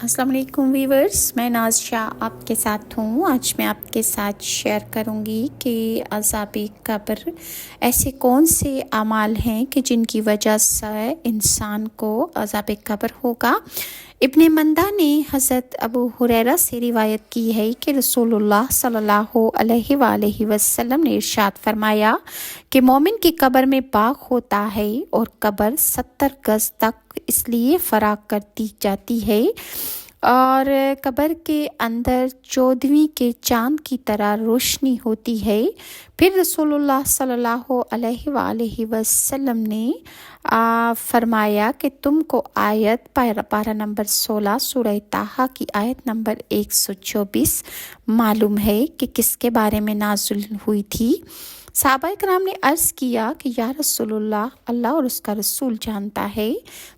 السلام علیکم ویورز، میں ناز شاہ آپ کے ساتھ ہوں۔ آج میں آپ کے ساتھ شیئر کروں گی کہ عذاب قبر ایسے کون سے اعمال ہیں کہ جن کی وجہ سے انسان کو عذاب قبر ہوگا۔ ابن مندہ نے حضرت ابو ہریرہ سے روایت کی ہے کہ رسول اللہ صلی اللہ علیہ وآلہ وسلم نے ارشاد فرمایا کہ مومن کی قبر میں باغ ہوتا ہے اور قبر 70 گز تک اس لیے فراخ کر دی جاتی ہے اور قبر کے اندر 14ویں کے چاند کی طرح روشنی ہوتی ہے۔ پھر رسول اللہ صلی اللہ علیہ وآلہ وسلم نے فرمایا کہ تم کو آیت پارہ نمبر 16 سورہ طٰہٰ کی آیت نمبر 124 معلوم ہے کہ کس کے بارے میں نازل ہوئی تھی۔ صحابہ کرام نے عرض کیا کہ یا رسول اللہ، اللہ اور اس کا رسول جانتا ہے۔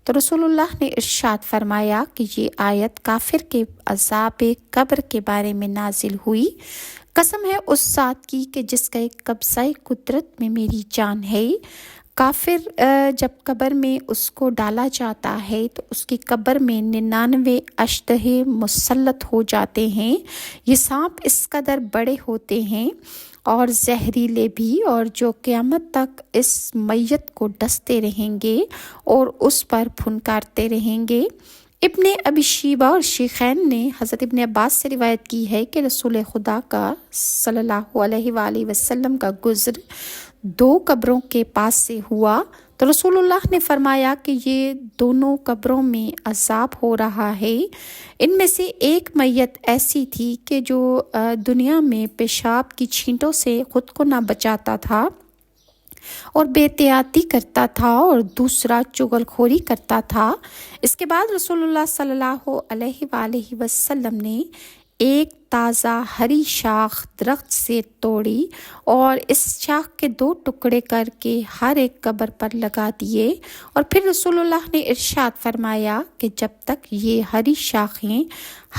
تو رسول اللہ نے ارشاد فرمایا کہ یہ آیت کافر کے عذاب قبر کے بارے میں نازل ہوئی۔ قسم ہے اس ذات کی کہ جس کا ایک قبضہ قدرت میں میری جان ہے، کافر جب قبر میں اس کو ڈالا جاتا ہے تو اس کی قبر میں 99 اشتہے مسلط ہو جاتے ہیں۔ یہ سانپ اس قدر بڑے ہوتے ہیں اور زہریلے بھی، اور جو قیامت تک اس میت کو ڈستے رہیں گے اور اس پر پھنکارتے رہیں گے۔ ابن ابی شیبہ اور شیخین نے حضرت ابن عباس سے روایت کی ہے کہ رسول خدا کا صلی اللہ علیہ وآلہ وسلم کا گزر 2 قبروں کے پاس سے ہوا تو رسول اللہ نے فرمایا کہ یہ دونوں قبروں میں عذاب ہو رہا ہے۔ ان میں سے ایک میت ایسی تھی کہ جو دنیا میں پیشاب کی چھینٹوں سے خود کو نہ بچاتا تھا اور بے احتیاطی کرتا تھا، اور دوسرا چغل خوری کرتا تھا۔ اس کے بعد رسول اللہ صلی اللہ علیہ وآلہ وسلم نے ایک تازہ ہری شاخ درخت سے توڑی اور اس شاخ کے 2 ٹکڑے کر کے ہر ایک قبر پر لگا دیے، اور پھر رسول اللہ نے ارشاد فرمایا کہ جب تک یہ ہری شاخیں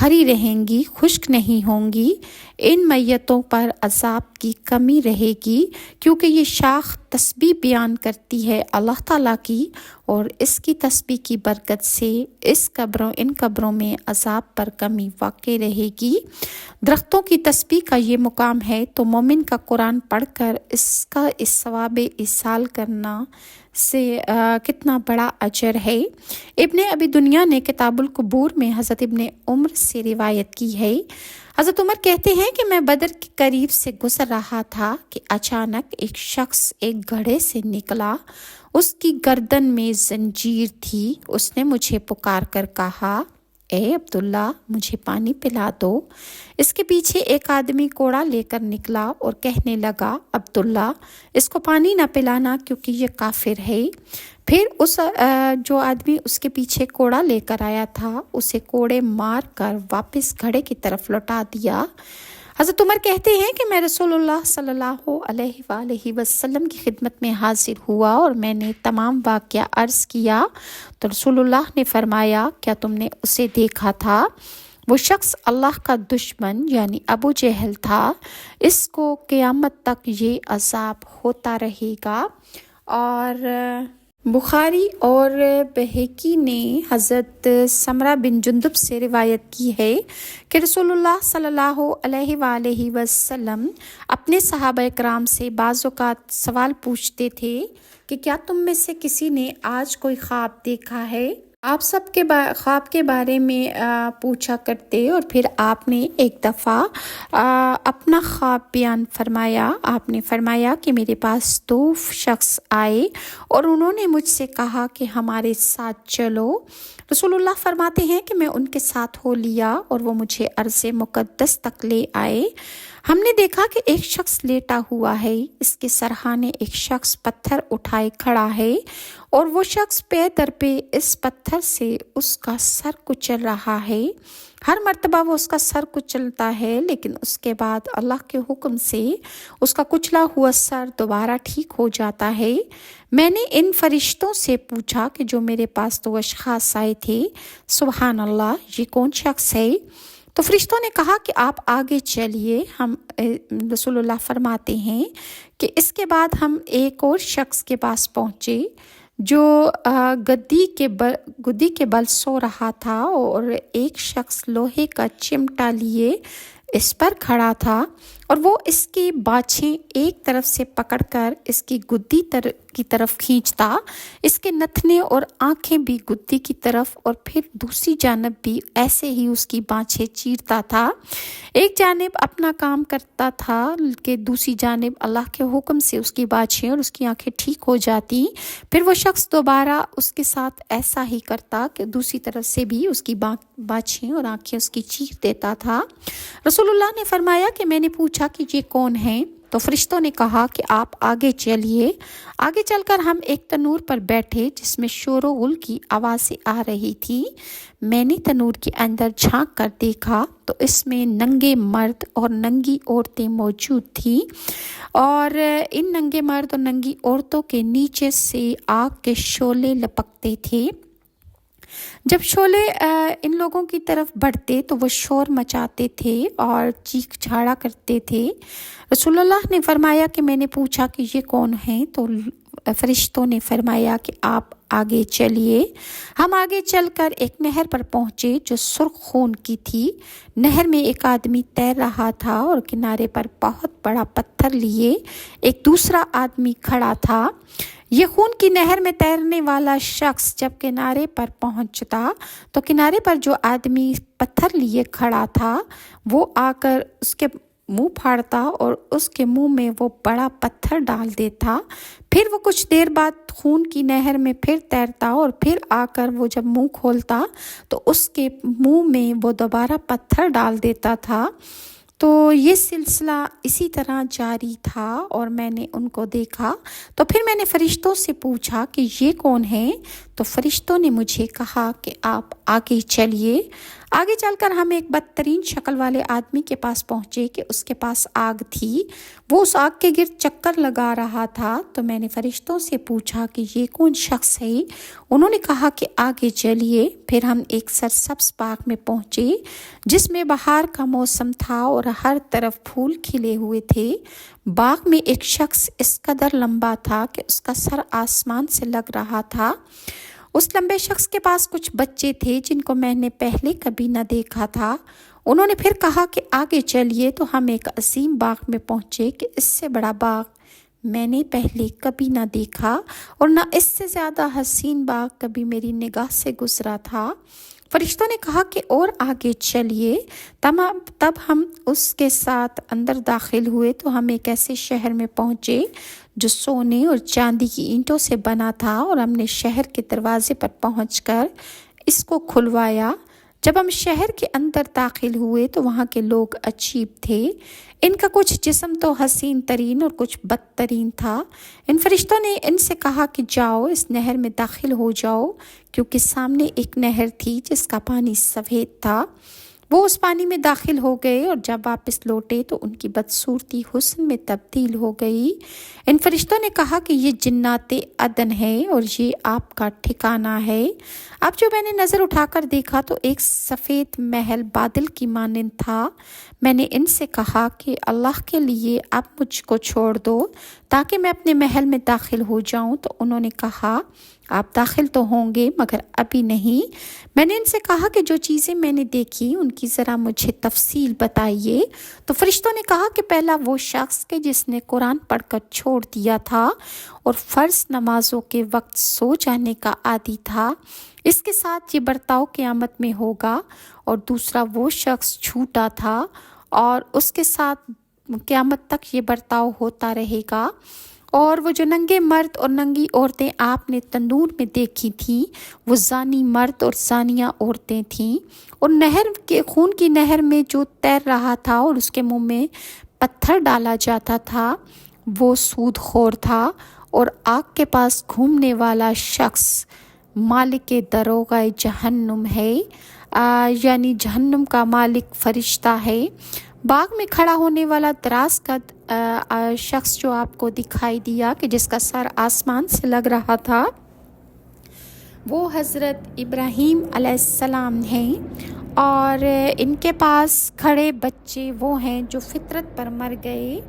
ہری رہیں گی، خشک نہیں ہوں گی، ان میتوں پر عذاب کی کمی رہے گی، کیونکہ یہ شاخ تسبیح بیان کرتی ہے اللہ تعالیٰ کی، اور اس کی تسبیح کی برکت سے ان قبروں میں عذاب پر کمی واقع رہے گی۔ درختوں کی تسبیح کا یہ مقام ہے تو مومن کا قرآن پڑھ کر اس ثواب ایصال کرنا سے کتنا بڑا اجر ہے۔ ابن ابی دنیا نے کتاب القبور میں حضرت ابن عمر سے روایت کی ہے۔ حضرت عمر کہتے ہیں کہ میں بدر کے قریب سے گزر رہا تھا کہ اچانک ایک شخص ایک گڑھے سے نکلا، اس کی گردن میں زنجیر تھی۔ اس نے مجھے پکار کر کہا، اے عبداللہ، مجھے پانی پلا دو۔ اس کے پیچھے ایک آدمی کوڑا لے کر نکلا اور کہنے لگا، عبداللہ، اس کو پانی نہ پلانا کیونکہ یہ کافر ہے۔ پھر جو آدمی اس کے پیچھے کوڑا لے کر آیا تھا اسے کوڑے مار کر واپس گھڑے کی طرف لوٹا دیا۔ حضرت عمر کہتے ہیں کہ میں رسول اللہ صلی اللہ علیہ وآلہ وسلم کی خدمت میں حاضر ہوا اور میں نے تمام واقعہ عرض کیا تو رسول اللہ نے فرمایا، کیا تم نے اسے دیکھا تھا؟ وہ شخص اللہ کا دشمن یعنی ابو جہل تھا، اس کو قیامت تک یہ عذاب ہوتا رہے گا۔ اور بخاری اور بہقی نے حضرت سمرہ بن جندب سے روایت کی ہے کہ رسول اللہ صلی اللہ علیہ وآلہ وسلم اپنے صحابہ کرام سے بعض اوقات سوال پوچھتے تھے کہ کیا تم میں سے کسی نے آج کوئی خواب دیکھا ہے؟ آپ سب کے خواب کے بارے میں پوچھا کرتے، اور پھر آپ نے ایک دفعہ اپنا خواب بیان فرمایا۔ آپ نے فرمایا کہ میرے پاس 2 شخص آئے اور انہوں نے مجھ سے کہا کہ ہمارے ساتھ چلو۔ رسول اللہ فرماتے ہیں کہ میں ان کے ساتھ ہو لیا اور وہ مجھے ارض مقدس تک لے آئے۔ ہم نے دیکھا کہ ایک شخص لیٹا ہوا ہے، اس کے سرہانے ایک شخص پتھر اٹھائے کھڑا ہے، اور وہ شخص پے در پہ اس پتھر سے اس کا سر کچل رہا ہے۔ ہر مرتبہ وہ اس کا سر کچلتا ہے، لیکن اس کے بعد اللہ کے حکم سے اس کا کچلا ہوا سر دوبارہ ٹھیک ہو جاتا ہے۔ میں نے ان فرشتوں سے پوچھا کہ جو میرے پاس 2 اشخاص آئے تھے، سبحان اللہ، یہ کون شخص ہے؟ تو فرشتوں نے کہا کہ آپ آگے چلیے۔ ہم رسول اللہ فرماتے ہیں کہ اس کے بعد ہم ایک اور شخص کے پاس پہنچے جو گدی کے بل سو رہا تھا اور ایک شخص لوہے کا چمٹا لیے اس پر کھڑا تھا اور وہ اس کی باچھیں ایک طرف سے پکڑ کر اس کی گدی کی طرف کھینچتا، اس کے نتنے اور آنکھیں بھی گدی کی طرف اور پھر دوسری جانب بھی ایسے ہی اس کی باچھیں چیرتا تھا۔ ایک جانب اپنا کام کرتا تھا کہ دوسری جانب اللہ کے حکم سے اس کی باچھیں اور اس کی آنکھیں ٹھیک ہو جاتی، پھر وہ شخص دوبارہ اس کے ساتھ ایسا ہی کرتا کہ دوسری طرف سے بھی اس کی باچھیں اور آنکھیں اس کی چیر دیتا تھا۔ رسول اللہ نے فرمایا کہ میں نے پوچھا کہ یہ کون ہیں؟ تو فرشتوں نے کہا کہ آپ آگے چلیے۔ آگے چل کر ہم ایک تنور پر بیٹھے جس میں شور و غل کی آوازیں آ رہی تھی۔ میں نے تنور کے اندر جھانک کر دیکھا تو اس میں ننگے مرد اور ننگی عورتیں موجود تھیں، اور ان ننگے مرد اور ننگی عورتوں کے نیچے سے آگ کے شعلے لپکتے تھے۔ جب شعلے ان لوگوں کی طرف بڑھتے تو وہ شور مچاتے تھے اور چیخ چھاڑا کرتے تھے۔ رسول اللہ نے فرمایا کہ میں نے پوچھا کہ یہ کون ہیں؟ تو فرشتوں نے فرمایا کہ آپ آگے چلیے۔ ہم آگے چل کر ایک نہر پر پہنچے جو سرخ خون کی تھی۔ نہر میں ایک آدمی تیر رہا تھا اور کنارے پر بہت بڑا پتھر لیے ایک دوسرا آدمی کھڑا تھا۔ یہ خون کی نہر میں تیرنے والا شخص جب کنارے پر پہنچتا تو کنارے پر جو آدمی پتھر لیے کھڑا تھا وہ آ کر اس کے منہ پھاڑتا اور اس کے منہ میں وہ بڑا پتھر ڈال دیتا۔ پھر وہ کچھ دیر بعد خون کی نہر میں پھر تیرتا اور پھر آ کر وہ جب منہ کھولتا تو اس کے منہ میں وہ دوبارہ پتھر ڈال دیتا تھا۔ تو یہ سلسلہ اسی طرح جاری تھا اور میں نے ان کو دیکھا۔ تو پھر میں نے فرشتوں سے پوچھا کہ یہ کون ہیں؟ تو فرشتوں نے مجھے کہا کہ آپ آگے چلیے۔ آگے چل کر ہم ایک بدترین شکل والے آدمی کے پاس پہنچے کہ اس کے پاس آگ تھی، وہ اس آگ کے گرد چکر لگا رہا تھا۔ تو میں نے فرشتوں سے پوچھا کہ یہ کون شخص ہے؟ انہوں نے کہا کہ آگے چلیے۔ پھر ہم ایک سرسبز باغ میں پہنچے جس میں بہار کا موسم تھا اور ہر طرف پھول کھلے ہوئے تھے۔ باغ میں ایک شخص اس قدر لمبا تھا کہ اس کا سر آسمان سے لگ رہا تھا۔ اس لمبے شخص کے پاس کچھ بچے تھے جن کو میں نے پہلے کبھی نہ دیکھا تھا۔ انہوں نے پھر کہا کہ آگے چلیے۔ تو ہم ایک عظیم باغ میں پہنچے کہ اس سے بڑا باغ میں نے پہلے کبھی نہ دیکھا اور نہ اس سے زیادہ حسین باغ کبھی میری نگاہ سے گزرا تھا۔ فرشتوں نے کہا کہ اور آگے چلیے۔ تب ہم اس کے ساتھ اندر داخل ہوئے تو ہم ایک ایسے شہر میں پہنچے جو سونے اور چاندی کی اینٹوں سے بنا تھا، اور ہم نے شہر کے دروازے پر پہنچ کر اس کو کھلوایا۔ جب ہم شہر کے اندر داخل ہوئے تو وہاں کے لوگ عجیب تھے۔ ان کا کچھ جسم تو حسین ترین اور کچھ بدترین تھا۔ ان فرشتوں نے ان سے کہا کہ جاؤ اس نہر میں داخل ہو جاؤ، کیونکہ سامنے ایک نہر تھی جس کا پانی سفید تھا۔ وہ اس پانی میں داخل ہو گئے اور جب واپس لوٹے تو ان کی بدصورتی حسن میں تبدیل ہو گئی۔ ان فرشتوں نے کہا کہ یہ جنات عدن ہے اور یہ آپ کا ٹھکانہ ہے۔ اب جو میں نے نظر اٹھا کر دیکھا تو ایک سفید محل بادل کی مانند تھا۔ میں نے ان سے کہا کہ اللہ کے لیے اب مجھ کو چھوڑ دو تاکہ میں اپنے محل میں داخل ہو جاؤں۔ تو انہوں نے کہا آپ داخل تو ہوں گے مگر ابھی نہیں۔ میں نے ان سے کہا کہ جو چیزیں میں نے دیکھی ان کی ذرا مجھے تفصیل بتائیے۔ تو فرشتوں نے کہا کہ پہلا وہ شخص کہ جس نے قرآن پڑھ کر چھوڑ دیا تھا اور فرض نمازوں کے وقت سو جانے کا عادی تھا، اس کے ساتھ یہ برتاؤ قیامت میں ہوگا۔ اور دوسرا وہ شخص جھوٹا تھا اور اس کے ساتھ قیامت تک یہ برتاؤ ہوتا رہے گا۔ اور وہ جو ننگے مرد اور ننگی عورتیں آپ نے تندور میں دیکھی تھیں وہ زانی مرد اور زانیہ عورتیں تھیں، اور نہر کے خون کی نہر میں جو تیر رہا تھا اور اس کے منہ میں پتھر ڈالا جاتا تھا وہ سود خور تھا، اور آگ کے پاس گھومنے والا شخص مالک دروغہ جہنم ہے، یعنی جہنم کا مالک فرشتہ ہے۔ باغ میں کھڑا ہونے والا دراز قد شخص جو آپ کو دکھائی دیا کہ جس کا سر آسمان سے لگ رہا تھا وہ حضرت ابراہیم علیہ السلام ہیں، اور ان کے پاس کھڑے بچے وہ ہیں جو فطرت پر مر گئے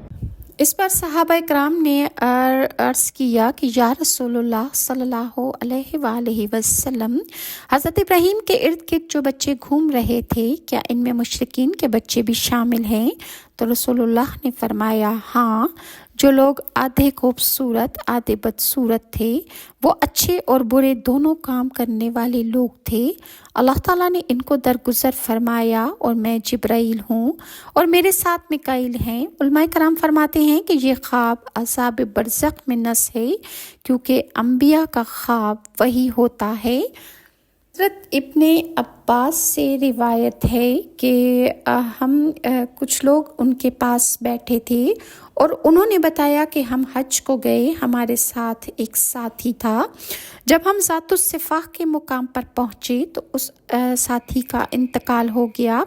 इस पर सहाबा इकराम ने अर्ज़ किया कि या रसूलुल्लाह सल्लल्लाहु अलैहि वसल्लम, हज़रत इब्राहीम के इर्द गिर्द जो बच्चे घूम रहे थे, क्या इनमें मुशरिकीन के बच्चे भी शामिल हैं? तो रसूलुल्लाह ने फरमाया, हाँ, जो लोग आधे खूबसूरत आधे बदसूरत थे, वो अच्छे और बुरे दोनों काम करने वाले लोग थे। अल्लाह ताला ने इनको दरगुजर फरमाया और मैं जिब्राइल हूँ और मेरे साथ मिकाइल हैं। उलमाए कराम फरमाते हैं कि ये ख्वाब अज़ाब बरज़ख में नस है, क्योंकि अम्बिया का ख्वाब वही होता है। हज़रत इब्ने अब्बास से रिवायत है कि कुछ लोग उनके पास बैठे थे और उन्होंने बताया कि हम हज को गए, हमारे साथ एक साथी था। जब हम ज़ातुस सिफ़ाह के मुकाम पर पहुँचे तो उस साथी का इंतकाल हो गया।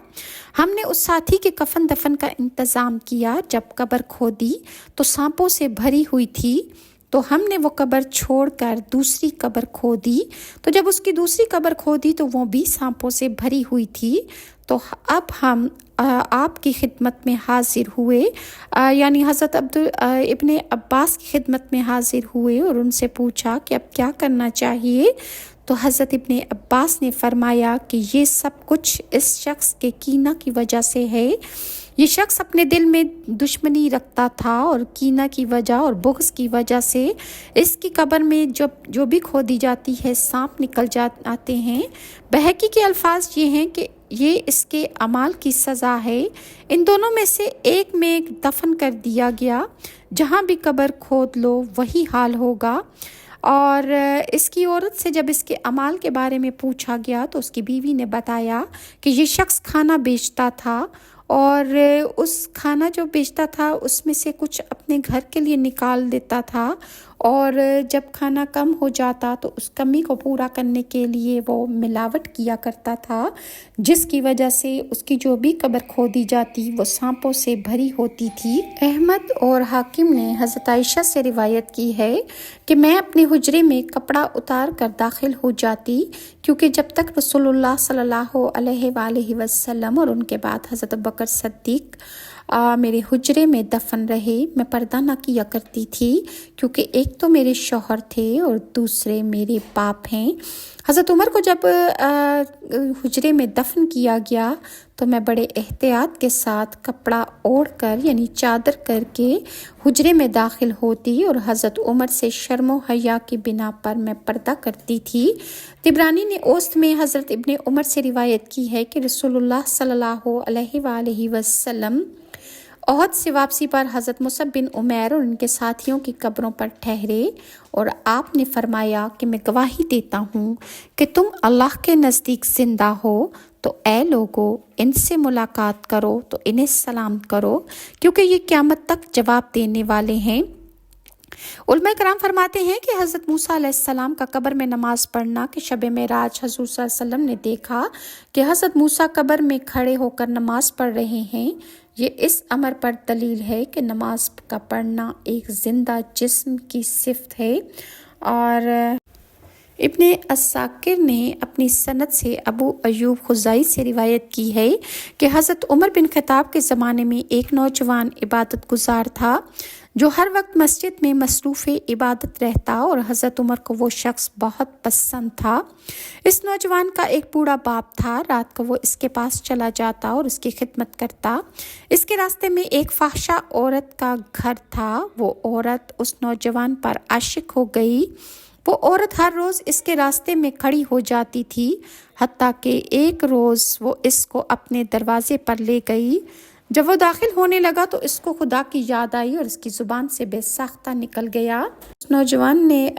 हमने उस साथी के कफन दफन का इंतज़ाम किया। जब कब्र खोदी तो सांपों से भरी हुई थी, तो हमने वो कब्र छोड़कर दूसरी कब्र खोदी। तो जब उसकी दूसरी कब्र खोदी तो वो भी सांपों से भरी हुई थी। तो अब हम आपकी खिदमत में हाजिर हुए, यानी हज़रत इब्ने अब्बास की खिदमत में हाजिर हुए और उनसे पूछा कि अब क्या करना चाहिए। तो हज़रत इब्ने अब्बास ने फरमाया कि ये सब कुछ इस शख्स के कीना की वजह से है। ये शख्स अपने दिल में दुश्मनी रखता था और कीना की वजह और बुग़्ज़ की वजह से इसकी कब्र में जो भी खोदी जाती है सांप निकल आते हैं। बहकी के अल्फाज ये हैं कि ये इसके अमाल की सज़ा है। इन दोनों में से एक में दफन कर दिया गया, जहाँ भी कब्र खोद लो वही हाल होगा। और इसकी औरत से जब इसके अमाल के बारे में पूछा गया तो उसकी बीवी ने बताया कि ये शख्स खाना बेचता था और उस खाना जो बेचता था उसमें से कुछ अपने घर के लिए निकाल देता था और जब खाना कम हो जाता तो उस कमी को पूरा करने के लिए वो मिलावट किया करता था, जिसकी वजह से उसकी जो भी कब्र खोदी जाती वो सांपों से भरी होती थी। अहमद और हाकिम ने हज़रत आयशा से रिवायत की है कि मैं अपने हुजरे में कपड़ा उतार कर दाखिल हो जाती, क्योंकि जब तक रसूलुल्लाह सल्लल्लाहु अलैहि वसल्लम और उनके बाद हज़रत बकर सिद्दीक़ मेरे हुजरे में दफन रहे, मैं पर्दा ना किया करती थी, क्योंकि एक तो मेरे शौहर थे और दूसरे मेरे बाप हैं। हज़रत उमर को जब हुजरे में दफन किया गया तो मैं बड़े एहतियात के साथ कपड़ा ओढ़ कर यानी चादर करके हुजरे में दाखिल होती और हज़रत उमर से शर्म हया की बिना पर मैं पर्दा करती थी। तिबरानी ने औस्त में हज़रत इब्ने उमर से रिवायत की है कि रसूलुल्लाह सल्लल्लाहु अलैहि वसल्लम ओहद से वापसी पर हज़रत मुसअब बिन उमैर और उनके साथियों की कब्रों पर ठहरे और आपने फरमाया कि मैं गवाही देता हूँ कि तुम अल्लाह के नज़दीक ज़िंदा हो, तो ए लोगो, इनसे मुलाकात करो तो इन्हें सलाम करो, क्योंकि ये क़यामत तक जवाब देने वाले हैं। उलमा कराम फरमाते हैं कि हज़रत मूसा अलैहिस्सलाम का कब्र में नमाज पढ़ना कि शब मेराज हज़ूर सल्लल्लाहु अलैहि वसल्लम ने देखा कि हज़रत मूसा कब्र में खड़े होकर नमाज पढ़ रहे हैं। ये इस अमर पर दलील है कि नमाज का पढ़ना एक ज़िंदा जिस्म की सिफ़त है। और इब्ने अस्साकिर ने अपनी सनद से अबू अयूब खुज़ाई से रिवायत की है कि हज़रत उमर बिन ख़त्ताब के ज़माने में एक नौजवान इबादत गुजार था जो हर वक्त मस्जिद में मसरूफ़ इबादत रहता और हज़रत उमर को वो शख्स बहुत पसंद था। इस नौजवान का एक बूढ़ा बाप था। रात को वो इसके पास चला जाता और उसकी खिदमत करता। इसके रास्ते में एक फाहशा औरत का घर था। वो औरत उस नौजवान पर आशिक हो गई। वो औरत हर रोज़ इसके रास्ते में खड़ी हो जाती थी, हत्ता कि एक रोज़ वो इसको अपने दरवाज़े पर ले गई। जब वो दाखिल होने लगा तो इसको खुदा की याद आई और इसकी ज़ुबान से बेसाख्ता निकल गया। उस नौजवान ने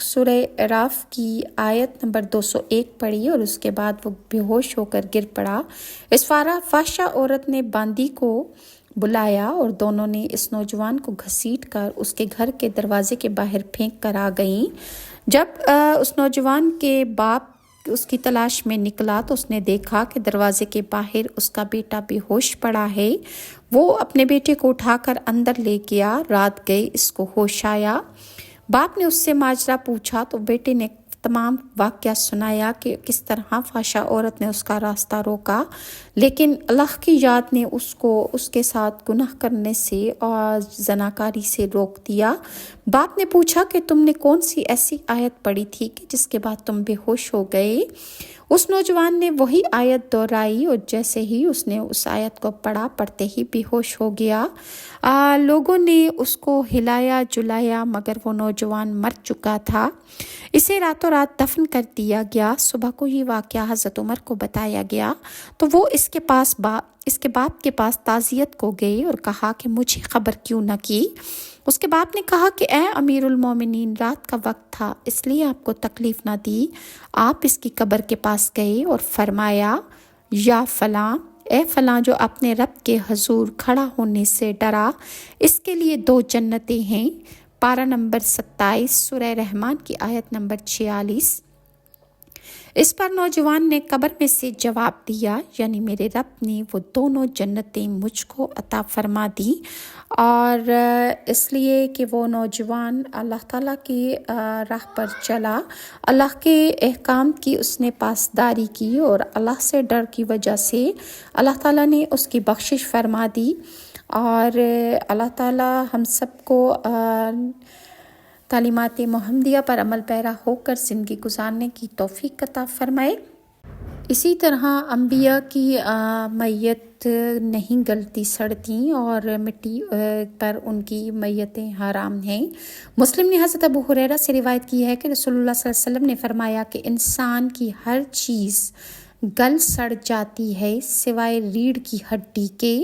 सूरह राफ की आयत नंबर 201 पढ़ी और उसके बाद वो बेहोश होकर गिर पड़ा। इस फाहशा औरत ने बांदी को बुलाया और दोनों ने इस नौजवान को घसीट कर उसके घर के दरवाजे के बाहर फेंक कर आ गईं। जब उस नौजवान के बाप उसकी तलाश में निकला तो उसने देखा कि दरवाजे के बाहर उसका बेटा बेहोश पड़ा है। वो अपने बेटे को उठाकर अंदर ले गया। रात गई, इसको होश आया। बाप ने उससे माजरा पूछा तो बेटे ने तमाम वाक़या सुनाया कि किस तरह फ़ाशा औरत ने उसका रास्ता रोका, लेकिन अल्लाह की याद ने उसको उसके साथ गुनाह करने से और ज़नाकारी से रोक दिया। बाप ने पूछा कि तुमने कौन सी ऐसी आयत पढ़ी थी कि जिसके बाद तुम बेहोश हो गए। उस नौजवान ने वही आयत दोहराई और जैसे ही उसने उस आयत को पढ़ा, पढ़ते ही बेहोश हो गया। लोगों ने उसको हिलाया जुलाया, मगर वो नौजवान मर चुका था। इसे रातों रात दफन कर दिया गया। सुबह को ये वाक़या हज़रत उमर को बताया गया तो वो इसके बाप के पास ताज़ियत को गए और कहा कि मुझे खबर क्यों न की। उसके बाप ने कहा कि ए अमीरुल मोमिनीन, रात का वक्त था इसलिए आपको तकलीफ़ ना दी। आप इसकी कब्र के पास गए और फरमाया, या फलां, ए फलां जो अपने रब के हजूर खड़ा होने से डरा, इसके लिए 2 जन्नतें हैं। पारा नंबर 27 सूरह रहमान की आयत नंबर 46। इस पर नौजवान ने कब्र में से जवाब दिया, यानी मेरे रब ने वो दोनों जन्नतें मुझको अता फरमा दी। और इसलिए कि वो नौजवान अल्लाह ताला की राह पर चला, अल्लाह के अहकाम की उसने पासदारी की और अल्लाह से डर की वजह से अल्लाह ताला ने उसकी बख्शिश फरमा दी। और अल्लाह ताला हम सबको तालीमात मुहम्मदिया पर अमल पैरा होकर ज़िंदगी गुजारने की तौफीक अता फरमाए। इसी तरह अम्बिया की मैयत नहीं गलती सड़ती और मिट्टी पर उनकी मैयतें हराम हैं। मुस्लिम ने हज़रत अबू हुरैरा से रिवायत की है कि रसूलुल्लाह सल्लल्लाहु अलैहि वसल्लम ने फरमाया कि इंसान की हर चीज़ गल सड़ जाती है सिवाय रीढ़ की हड्डी के।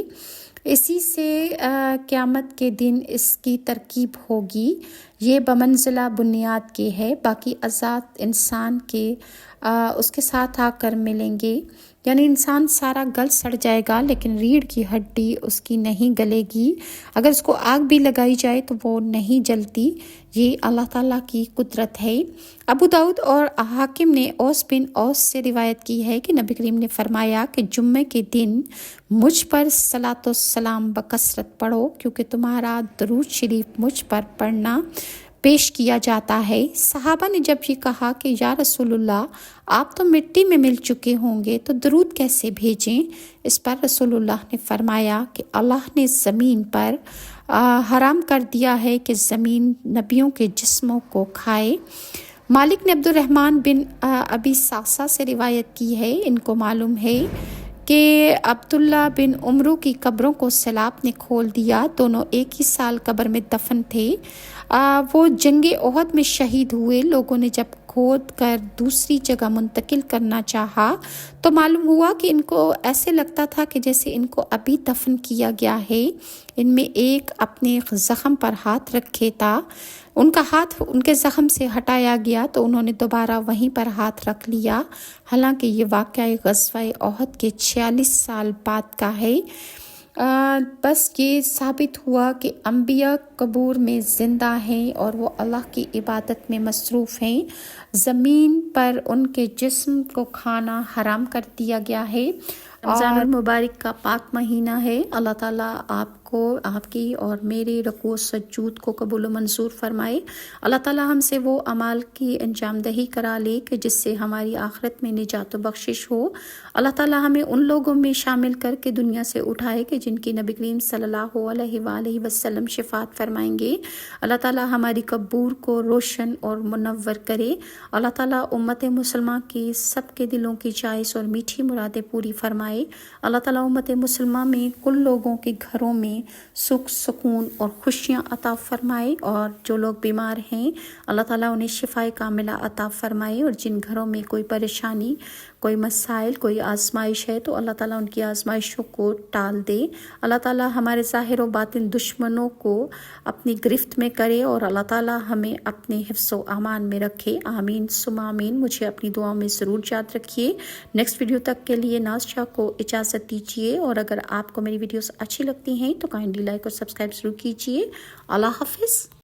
इसी से क़यामत के दिन इसकी तरकीब होगी। ये बमंज़िला बुनियाद के है, बाकी अज़ात इंसान के उसके साथ आकर मिलेंगे। यानी इंसान सारा गल सड़ जाएगा लेकिन रीढ़ की हड्डी उसकी नहीं गलेगी। अगर उसको आग भी लगाई जाए तो वो नहीं जलती। ये अल्लाह ताला की कुदरत है। अबू दाऊद और हाकिम ने औस बिन औस से रिवायत की है कि नबी करीम ने फरमाया कि जुम्मे के दिन मुझ पर सलातो सलाम बकसरत पढ़ो, क्योंकि तुम्हारा दरूद शरीफ मुझ पर पढ़ना पेश किया जाता है। सहाबा ने जब ये कहा कि या रसूलुल्लाह, आप तो मिट्टी में मिल चुके होंगे तो दरूद कैसे भेजें। इस पर रसूलुल्लाह ने फरमाया कि अल्लाह ने ज़मीन पर हराम कर दिया है कि ज़मीन नबियों के जिस्मों को खाए। मालिक ने अब्दुर्रहमान बिन अबी सासा से रिवायत की है, इनको मालूम है कि अब्दुल्ला बिन उमरू की कब्रों को सैलाब ने खोल दिया। दोनों एक ही साल कब्र में दफन थे। वो जंगे ओहद में शहीद हुए। लोगों ने जब खोद कर दूसरी जगह मुंतकिल करना चाहा तो मालूम हुआ कि इनको ऐसे लगता था कि जैसे इनको अभी दफन किया गया है। इनमें एक अपने ज़ख़म पर हाथ रखे था, उनका हाथ उनके ज़ख़म से हटाया गया तो उन्होंने दोबारा वहीं पर हाथ रख लिया। हालांकि ये वाक़या ग़ज़वा ओहद के 46 साल बाद का है। बस ये साबित हुआ कि अम्बिया कबूर में ज़िंदा हैं और वो अल्लाह की इबादत में मसरूफ़ हैं। ज़मीन पर उनके जिस्म को खाना हराम कर दिया गया है। रमज़ानुल मुबारक का पाक महीना है। अल्लाह ताला आपको, आपकी और मेरे रकू सजूद को कबूल मंजूर फरमाए। अल्लाह ताला हमसे वो अमाल की अंजाम दही करा ले कि जिससे हमारी आखिरत में निजात बख्शिश हो। अल्लाह ताला हमें उन लोगों में शामिल करके दुनिया से उठाए कि जिनकी नबी करीम सल्लल्लाहु अलैहि वसल्लम शिफात फरमाएंगे। अल्लाह ताला हमारी कब्र को रोशन और मुनव्वर करे। अल्लाह ताला उम्मत मुसलमान की सबके दिलों की चाइस और मीठी मुरादें पूरी फरमाए। अल्लाह ताला उम्मत मुसलमान में कुल लोगों के घरों में सुख सुकून और खुशियाँ अता फरमाए। और जो लोग बीमार हैं अल्लाह ताला उन्हें शिफाए कामिला अता फरमाए। और जिन घरों में कोई परेशानी, कोई मसाइल, कोई आजमाइश है तो अल्लाह ताला उनकी आजमाइशों को टाल दे। अल्लाह ताला हमारे ज़ाहिर व बातिन दुश्मनों को अपनी गिरफ्त में करे और अल्लाह ताला हमें अपने हिफ्ज़ व अमान में रखे। आमीन सुम्मा आमीन। मुझे अपनी दुआ में ज़रूर याद रखिए। नेक्स्ट वीडियो तक के लिए नाज़ शाह को इजाज़त दीजिए। और अगर आपको मेरी वीडियोस अच्छी लगती हैं तो काइंडली लाइक और सब्सक्राइब ज़रूर कीजिए। अल्लाह हाफ़िज़।